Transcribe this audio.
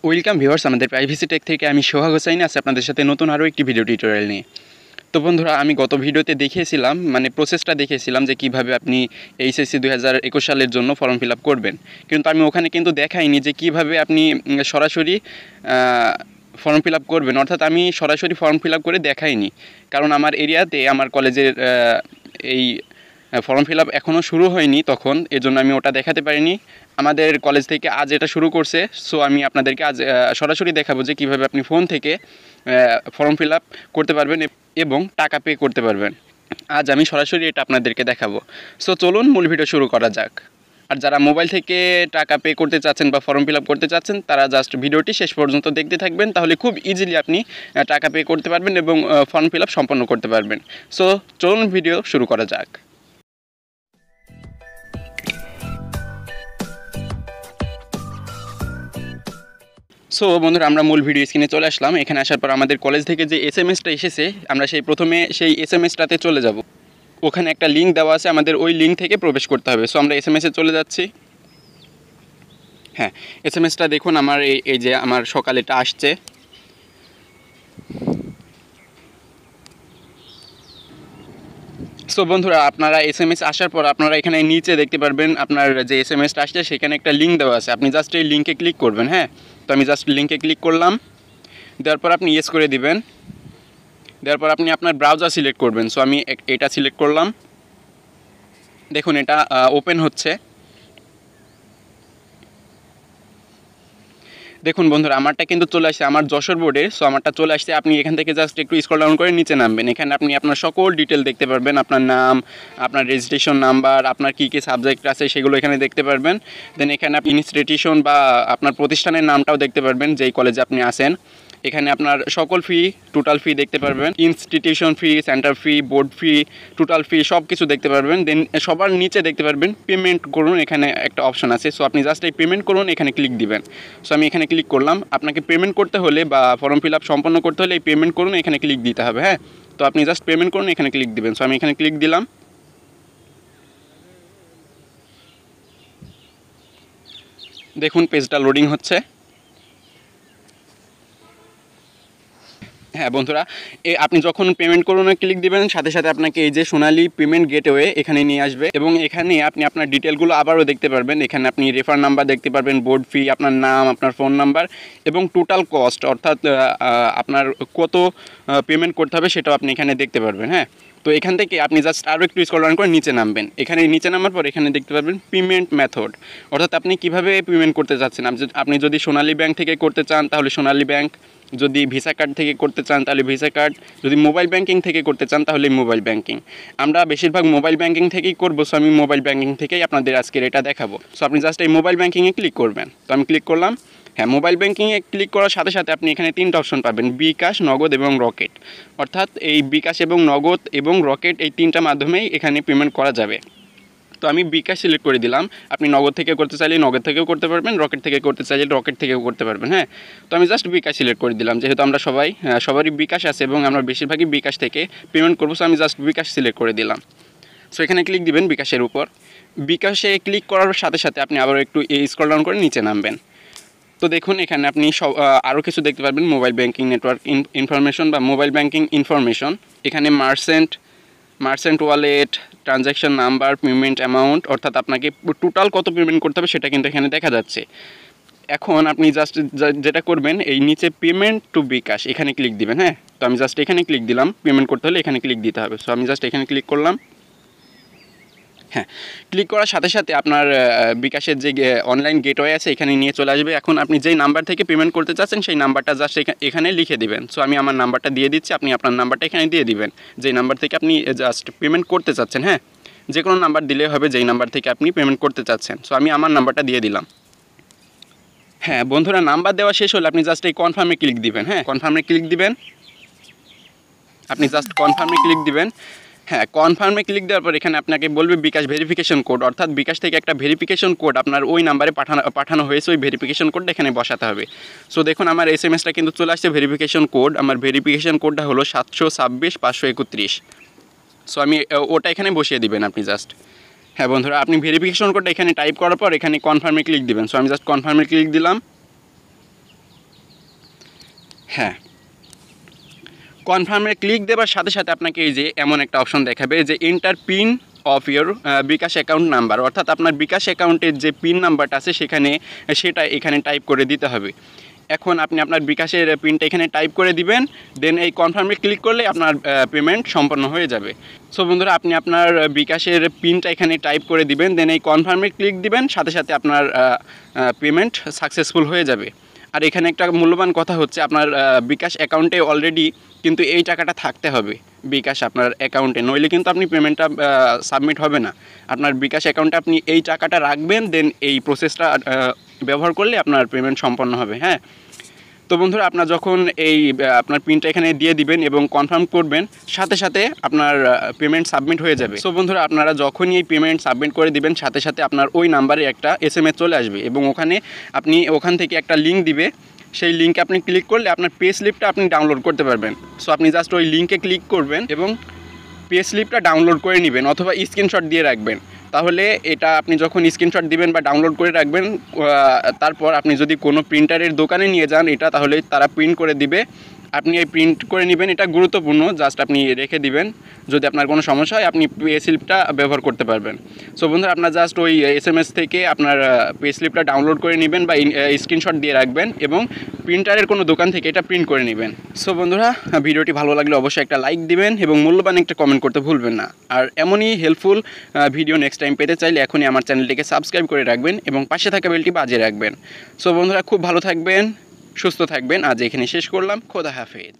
Welcome viewers, আমাদের privacy take থেকে আমি সোহাগ হোসাইন আছি আপনাদের সাথে নতুন আরও একটি ভিডিও টিউটোরিয়াল নিয়ে। তো বন্ধুরা, আমি গত ভিডিওতে দেখিয়েছিলাম প্রসেসটা দেখিয়েছিলাম যে কিভাবে আপনি এইচএসসি 2021 সালের জন্য ফর্ম ফিল আপ করবেন, কিন্তু আমি ওখানে কিন্তু দেখাইনি যে কিভাবে আপনি সরাসরি ফর্ম ফিল আপ করবেন। অর্থাৎ আমি সরাসরি ফর্ম ফিল আপ করে দেখাইনি, কারণ আমার এরিয়াতে আমার কলেজের এই ফর্ম ফিল আপ এখনও শুরু হয়নি তখন, এজন্য আমি ওটা দেখাতে পারিনি। আমাদের কলেজ থেকে আজ এটা শুরু করছে, সো আমি আপনাদেরকে আজ সরাসরি দেখাবো যে কীভাবে আপনি ফোন থেকে ফর্ম ফিল আপ করতে পারবেন এবং টাকা পে করতে পারবেন। আজ আমি সরাসরি এটা আপনাদেরকে দেখাবো। সো চলুন মূল ভিডিও শুরু করা যাক। আর যারা মোবাইল থেকে টাকা পে করতে চাচ্ছেন বা ফর্ম ফিল আপ করতে চাচ্ছেন, তারা জাস্ট ভিডিওটি শেষ পর্যন্ত দেখতে থাকবেন, তাহলে খুব ইজিলি আপনি টাকা পে করতে পারবেন এবং ফর্ম ফিল আপ সম্পন্ন করতে পারবেন। সো চলুন ভিডিও শুরু করা যাক। সো বন্ধুরা, আমরা মূল ভিডিও স্ক্রিনে চলে আসলাম। এখানে আসার পর আমাদের কলেজ থেকে যে এসএমএসটা এসেছে, আমরা প্রথমে সেই এসএমএসটাতে চলে যাব। ওখানে একটা লিঙ্ক দেওয়া আছে, আমাদের ওই লিঙ্ক থেকে প্রবেশ করতে হবে। সো আমরা এসএমএসে চলে যাচ্ছি। হ্যাঁ, এসএমএসটা দেখুন, আমার এই যে আমার সকালে এটা আসছে। সো বন্ধুরা, আপনারা এসএমএস আসার পর আপনারা এখানে নিচে দেখতে পারবেন আপনার যে এসএমএসটা আসছে সেখানে একটা লিঙ্ক দেওয়া আছে। আপনি জাস্ট এই লিঙ্কে ক্লিক করবেন। হ্যাঁ, তো আমি জাস্ট লিঙ্কে ক্লিক করলাম। দেওয়ার পর আপনি ইয়েস করে দিবেন। দেওয়ার পর আপনি আপনার ব্রাউজার সিলেক্ট করবেন। সো আমি এটা সিলেক্ট করলাম। দেখুন, এটা ওপেন হচ্ছে। দেখুন বন্ধুরা, আমারটা কিন্তু চলে আসছে আমার যশোর বোর্ডে। সো আমারটা চলে আসছে। আপনি এখান থেকে জাস্ট একটু স্ক্রল ডাউন করে নিচে নামবেন। এখানে আপনি আপনার সকল ডিটেল দেখতে পারবেন, আপনার নাম, আপনার রেজিস্ট্রেশন নাম্বার, আপনার কী কী সাবজেক্ট আছে সেগুলো এখানে দেখতে পারবেন। দেন এখানে আপনি ইনস্টিটিউশন বা আপনার প্রতিষ্ঠানের নামটাও দেখতে পারবেন, যেই কলেজে আপনি আসেন। এখানে আপনার সকল ফি, টোটাল ফি দেখতে পারবেন, ইনস্টিটিউশন ফি, সেন্টার ফি, বোর্ড ফি, টোটাল ফি সব কিছু দেখতে পারবেন। দেন সবার নিচে দেখতে পারবেন পেমেন্ট করুন, এখানে একটা অপশন আছে। সো আপনি জাস্ট এই পেমেন্ট করুন এখানে ক্লিক দিবেন। সো আমি এখানে ক্লিক করলাম। আপনাকে পেমেন্ট করতে হলে বা ফর্ম ফিল আপ সম্পন্ন করতে হলে এই পেমেন্ট করুন এখানে ক্লিক দিতে হবে। হ্যাঁ, তো আপনি জাস্ট পেমেন্ট করুন এখানে ক্লিক দিবেন। সো আমি এখানে ক্লিক দিলাম। দেখুন, পেজটা লোডিং হচ্ছে। হ্যাঁ বন্ধুরা, আপনি যখন পেমেন্ট করুন ক্লিক দিবেন, সাথে সাথে আপনাকে এই যে সোনালী পেমেন্ট গেটওয়ে এখানে নিয়ে আসবে এবং এখানে আপনি আপনার ডিটেলগুলো আবারও দেখতে পারবেন। এখানে আপনি রেফার নাম্বার দেখতে পারবেন, বোর্ড ফি, আপনার নাম, আপনার ফোন নাম্বার এবং টোটাল কস্ট, অর্থাৎ আপনার কত পেমেন্ট করতে হবে সেটাও আপনি এখানে দেখতে পারবেন। হ্যাঁ, তো এখান থেকে আপনি জাস্ট আরও একটু স্ক্রল ডাউন করে নিচে নামবেন। এখানে নিচে নামার পর এখানে দেখতে পারবেন পেমেন্ট মেথড, অর্থাৎ আপনি কীভাবে পেমেন্ট করতে চাচ্ছেন। আপনি যদি সোনালী ব্যাংক থেকে করতে চান তাহলে সোনালী ব্যাংক, যদি ভিসা কার্ড থেকে করতে চান তাহলে ভিসা কার্ড, যদি মোবাইল ব্যাংকিং থেকে করতে চান তাহলে মোবাইল ব্যাংকিং। আমরা বেশিরভাগ মোবাইল ব্যাংকিং থেকেই করবো। সো আমি মোবাইল ব্যাংকিং থেকেই আপনাদের আজকের এটা দেখাবো। সো আপনি জাস্ট এই মোবাইল ব্যাংকিংয়ে ক্লিক করবেন। তো আমি ক্লিক করলাম। হ্যাঁ, মোবাইল ব্যাংকিংয়ে ক্লিক করার সাথে সাথে আপনি এখানে তিনটা অপশন পাবেন, বিকাশ, নগদ এবং রকেট। অর্থাৎ এই বিকাশ এবং নগদ এবং রকেট এই তিনটা মাধ্যমেই এখানে পেমেন্ট করা যাবে। তো আমি বিকাশ সিলেক্ট করে দিলাম। আপনি নগদ থেকে করতে চাইলে নগদ থেকেও করতে পারবেন, রকেট থেকে করতে চাইলে রকেট থেকেও করতে পারবেন। হ্যাঁ, তো আমি জাস্ট বিকাশ সিলেক্ট করে দিলাম, যেহেতু আমরা সবারই বিকাশ আছে এবং আমরা বেশিরভাগই বিকাশ থেকে পেমেন্ট করবো। সো আমি জাস্ট বিকাশ সিলেক্ট করে দিলাম। সো এখানে ক্লিক দিবেন বিকাশের উপর। বিকাশে ক্লিক করার সাথে সাথে আপনি আবার একটু স্ক্রল ডাউন করে নিচে নামবেন। তো দেখুন, এখানে আপনি আরও কিছু দেখতে পারবেন, মোবাইল ব্যাংকিং নেটওয়ার্ক ইনফরমেশন বা মোবাইল ব্যাংকিং ইনফরমেশন। এখানে merchant wallet, transaction number, payment amount, অর্থাৎ আপনাকে টোটাল কত পেমেন্ট করতে হবে সেটা কিন্তু এখানে দেখা যাচ্ছে। এখন আপনি জাস্ট যেটা করবেন, এই নিচে পেমেন্ট টু বিকাশ এখানে ক্লিক দিবেন। হ্যাঁ, তো আমি জাস্ট এখানে ক্লিক দিলাম। পেমেন্ট করতে হলে এখানে ক্লিক দিতে হবে। সো আমি জাস্ট এখানে ক্লিক করলাম। হ্যাঁ, ক্লিক করার সাথে সাথে আপনার বিকাশের যে অনলাইন গেটওয়ে আছে এখানে নিয়ে চলে আসবে। এখন আপনি যেই নাম্বার থেকে পেমেন্ট করতে চাচ্ছেন সেই নাম্বারটা জাস্ট এখানে লিখে দিবেন। সো আমি আমার নাম্বারটা দিয়ে দিচ্ছি, আপনি আপনার নাম্বারটা এখানে দিয়ে দিবেন, যেই নাম্বার থেকে আপনি জাস্ট পেমেন্ট করতে চাচ্ছেন। হ্যাঁ, যে কোনো নাম্বার দিলে হবে যেই নাম্বার থেকে আপনি পেমেন্ট করতে চাচ্ছেন। সো আমি আমার নাম্বারটা দিয়ে দিলাম। হ্যাঁ বন্ধুরা, নাম্বার দেওয়া শেষ হলে আপনি জাস্ট এই কনফার্মে ক্লিক দিবেন। হ্যাঁ, কনফার্মে ক্লিক দিবেন। আপনি জাস্ট কনফার্মে ক্লিক দিবেন। হ্যাঁ, কনফার্মে ক্লিক দেওয়ার পর এখানে আপনাকে বলবে বিকাশ ভেরিফিকেশন কোড, অর্থাৎ বিকাশ থেকে একটা ভেরিফিকেশন কোড আপনার ওই নাম্বারে পাঠানো হয়েছে, ওই ভেরিফিকেশন কোডটা এখানে বসাতে হবে। সো দেখুন, আমার এসএমএসটা কিন্তু চলে আসছে ভেরিফিকেশন কোড। আমার ভেরিফিকেশন কোডটা হলো 726-531। সো আমি ওটা এখানে বসিয়ে দিবেন আপনি জাস্ট। হ্যাঁ বন্ধুরা, আপনি ভেরিফিকেশন কোডটা এখানে টাইপ করার পর এখানে কনফার্মে ক্লিক দিবেন। সো আমি জাস্ট কনফার্মে ক্লিক দিলাম। হ্যাঁ, কনফার্মে ক্লিক দেওয়ার সাথে সাথে আপনাকে এই যে এমন একটা অপশন দেখাবে যে enter pin of your bKash account number, অর্থাৎ আপনার বিকাশ অ্যাকাউন্টের যে পিন নাম্বারটা আছে সেটা এখানে টাইপ করে দিতে হবে। এখন আপনি আপনার বিকাশের পিনটা এখানে টাইপ করে দিবেন, দেন এই কনফার্মে ক্লিক করলে আপনার পেমেন্ট সম্পন্ন হয়ে যাবে। সো বন্ধুরা, আপনি আপনার বিকাশের পিনটা এখানে টাইপ করে দিবেন, দেন এই কনফার্মে ক্লিক দিবেন, সাথে সাথে আপনার পেমেন্ট সাকসেসফুল হয়ে যাবে। আর এখানে একটা মূল্যবান কথা হচ্ছে, আপনার বিকাশ অ্যাকাউন্টে অলরেডি কিন্তু এই টাকাটা থাকতে হবে বিকাশ আপনার অ্যাকাউন্টে, নইলে কিন্তু আপনি পেমেন্টটা সাবমিট হবে না। আপনার বিকাশ অ্যাকাউন্টে আপনি এই টাকাটা রাখবেন, দেন এই প্রসেসটা ব্যবহার করলে আপনার পেমেন্ট সম্পন্ন হবে। হ্যাঁ, তো বন্ধুরা, আপনার যখন এই আপনার পিনটা এখানে দিয়ে দিবেন এবং কনফার্ম করবেন, সাথে সাথে আপনার পেমেন্ট সাবমিট হয়ে যাবে। সো বন্ধুরা, আপনারা যখনই এই পেমেন্ট সাবমিট করে দিবেন, সাথে সাথে আপনার ওই নাম্বারে একটা SMS চলে আসবে এবং ওখান থেকে একটা লিঙ্ক দিবে। সেই লিঙ্কে আপনি ক্লিক করলে আপনার পে স্লিপটা আপনি ডাউনলোড করতে পারবেন। সো আপনি জাস্ট ওই লিঙ্কে ক্লিক করবেন এবং পে স্লিপটা ডাউনলোড করে নেবেন অথবা স্ক্রিনশট দিয়ে রাখবেন। তাহলে এটা আপনি যখন স্ক্রিনশট দিবেন বা ডাউনলোড করে রাখবেন, তারপর আপনি যদি কোনো প্রিন্টারের দোকানে নিয়ে যান এটা, তাহলে তারা প্রিন্ট করে দিবে, আপনি এই প্রিন্ট করে নেবেন। এটা গুরুত্বপূর্ণ, জাস্ট আপনি রেখে দিবেন, যদি আপনার কোনো সমস্যা হয় আপনি পে স্লিপটা ব্যবহার করতে পারবেন। সো বন্ধুরা, আপনার জাস্ট ওই SMS থেকে আপনার পে স্লিপটা ডাউনলোড করে নেবেন বা স্ক্রিনশট দিয়ে রাখবেন এবং প্রিন্টারের কোনো দোকান থেকে এটা প্রিন্ট করে নেবেন। সো বন্ধুরা, ভিডিওটি ভালো লাগলে অবশ্যই একটা লাইক দিবেন এবং মূল্যবান একটা কমেন্ট করতে ভুলবেন না। আর এমনই হেল্পফুল ভিডিও নেক্সট টাইম পেতে চাইলে এখনই আমার চ্যানেলটিকে সাবস্ক্রাইব করে রাখবেন এবং পাশে থাকা বেলটি বাজিয়ে রাখবেন। সো বন্ধুরা, খুব ভালো থাকবেন, সুস্থ থাকবেন। আজ এখানে শেষ করলাম। খোদা হাফেজ।